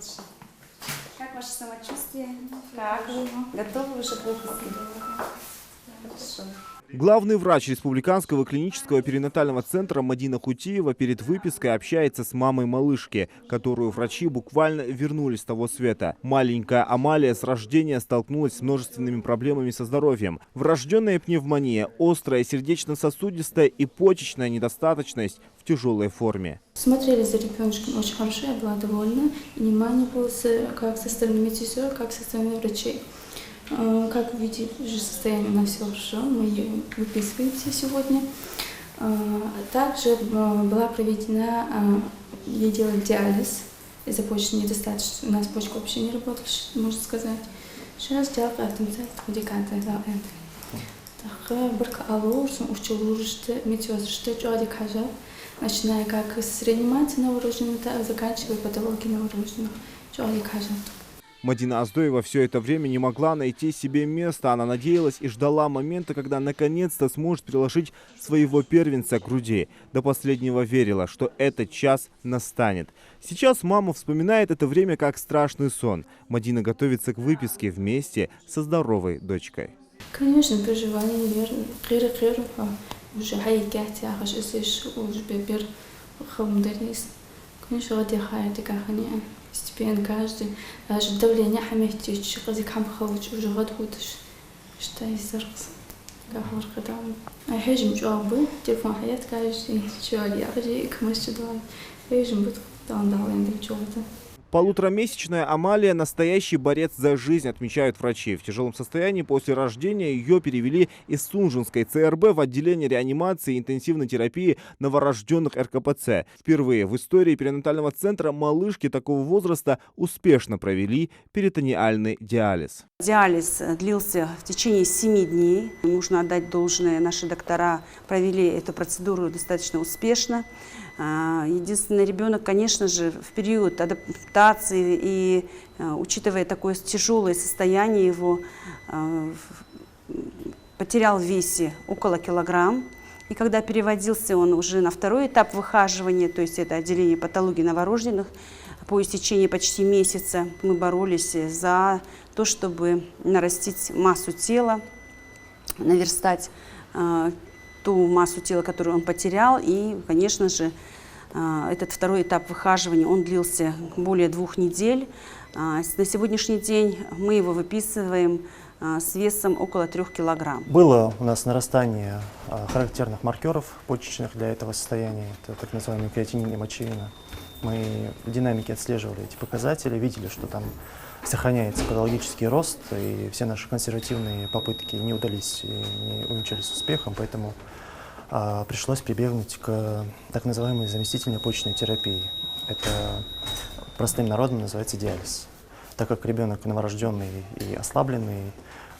лучше. Как ваше самочувствие? Как вы? Готовы уже к выпуску? Хорошо. Главный врач Республиканского клинического перинатального центра Мадина Хутиева перед выпиской общается с мамой малышки, которую врачи буквально вернули с того света. Маленькая Амалия с рождения столкнулась с множественными проблемами со здоровьем. Врожденная пневмония, острая сердечно-сосудистая и почечная недостаточность в тяжелой форме. Смотрели за ребеночком очень хорошо, я была довольна. И внимание было как со стороны медсестер, как со стороны врачей. Как видите, состояние у нас все хорошо, мы ее выписываемся сегодня. Также была проведена, ей делали диализ из-за почечной недостаточности. У нас почка вообще не работала, можно сказать. Сейчас делают автоматизацию медикаментов. Начиная как с реанимации новорожденных, заканчивая патологией новорожденных. Мадина Аздоева все это время не могла найти себе места. Она надеялась и ждала момента, когда наконец-то сможет приложить своего первенца к груди. До последнего верила, что этот час настанет. Сейчас мама вспоминает это время как страшный сон. Мадина готовится к выписке вместе со здоровой дочкой. Конечно, переживания, наверное. Уже уже бебер конечно, постепенно каждый, даже давление хамехтич, казик хамхауч уже годуш, что из заркс. Гахор кадам. Хежим джобы, телефон хаят каждый, чуали, ахжи, камашчи дал. Хежим бут дал джобы. Полуторамесячная Амалия – настоящий борец за жизнь, отмечают врачи. В тяжелом состоянии после рождения ее перевели из Сунжинской ЦРБ в отделение реанимации и интенсивной терапии новорожденных РКПЦ. Впервые в истории перинатального центра малышки такого возраста успешно провели перитонеальный диализ. Диализ длился в течение 7 дней. Нужно отдать должное, наши доктора провели эту процедуру достаточно успешно. Единственный ребенок, конечно же, в период адаптации и учитывая такое тяжелое состояние его, потерял в весе около килограмм. И когда переводился он уже на второй этап выхаживания, то есть это отделение патологии новорожденных, по истечении почти месяца мы боролись за то, чтобы нарастить массу тела, наверстать ту массу тела, которую он потерял. И, конечно же, этот второй этап выхаживания, он длился более 2 недель. На сегодняшний день мы его выписываем с весом около 3 килограмм. Было у нас нарастание характерных маркеров почечных для этого состояния, это так называемый креатинин и мочевина. Мы в динамике отслеживали эти показатели, видели, что там сохраняется патологический рост, и все наши консервативные попытки не удались и не увенчались успехом, поэтому пришлось прибегнуть к так называемой заместительной почечной терапии. Это простым народом называется диализ. Так как ребенок новорожденный и ослабленный,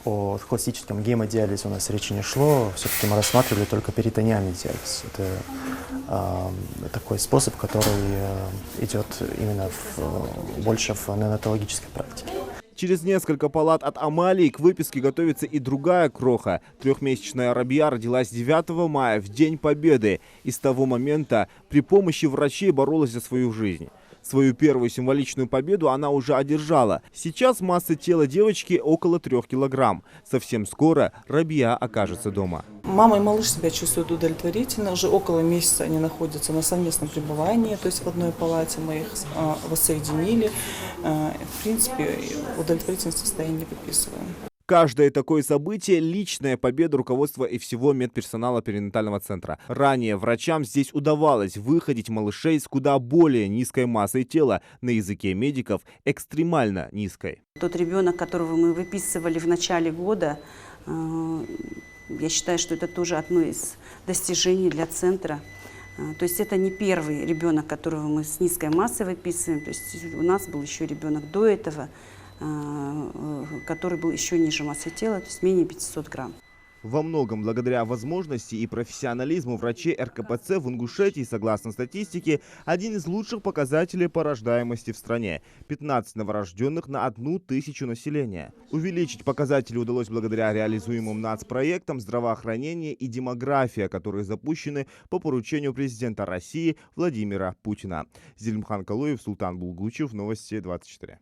о классическом гемодиализе у нас речи не шло, все-таки мы рассматривали только перитонеальный диализ. Это такой способ, который идет именно больше в неонатологической практике. Через несколько палат от Амалии к выписке готовится и другая кроха. 3-месячная Рабия родилась 9 мая, в День Победы. И с того момента при помощи врачей боролась за свою жизнь. Свою первую символичную победу она уже одержала. Сейчас масса тела девочки около 3 килограмм. Совсем скоро Рабия окажется дома. Мама и малыш себя чувствуют удовлетворительно. Уже около месяца они находятся на совместном пребывании, то есть в одной палате мы их воссоединили. В принципе, в удовлетворительном состоянии выписываем. Каждое такое событие – личная победа руководства и всего медперсонала перинатального центра. Ранее врачам здесь удавалось выходить малышей с куда более низкой массой тела, на языке медиков экстремально низкой. Тот ребенок, которого мы выписывали в начале года, я считаю, что это тоже одно из достижений для центра. То есть это не первый ребенок, которого мы с низкой массой выписываем. То есть у нас был еще ребенок до этого, который был еще ниже массы тела, то есть менее 500 грамм. Во многом благодаря возможности и профессионализму врачей РКПЦ в Ингушетии, согласно статистике, один из лучших показателей по рождаемости в стране – 15 новорожденных на 1000 населения. Увеличить показатели удалось благодаря реализуемым нацпроектам «Здравоохранение» и «Демография», которые запущены по поручению президента России Владимира Путина. Зелимхан Калуев, Султан Булгучев, Новости 24.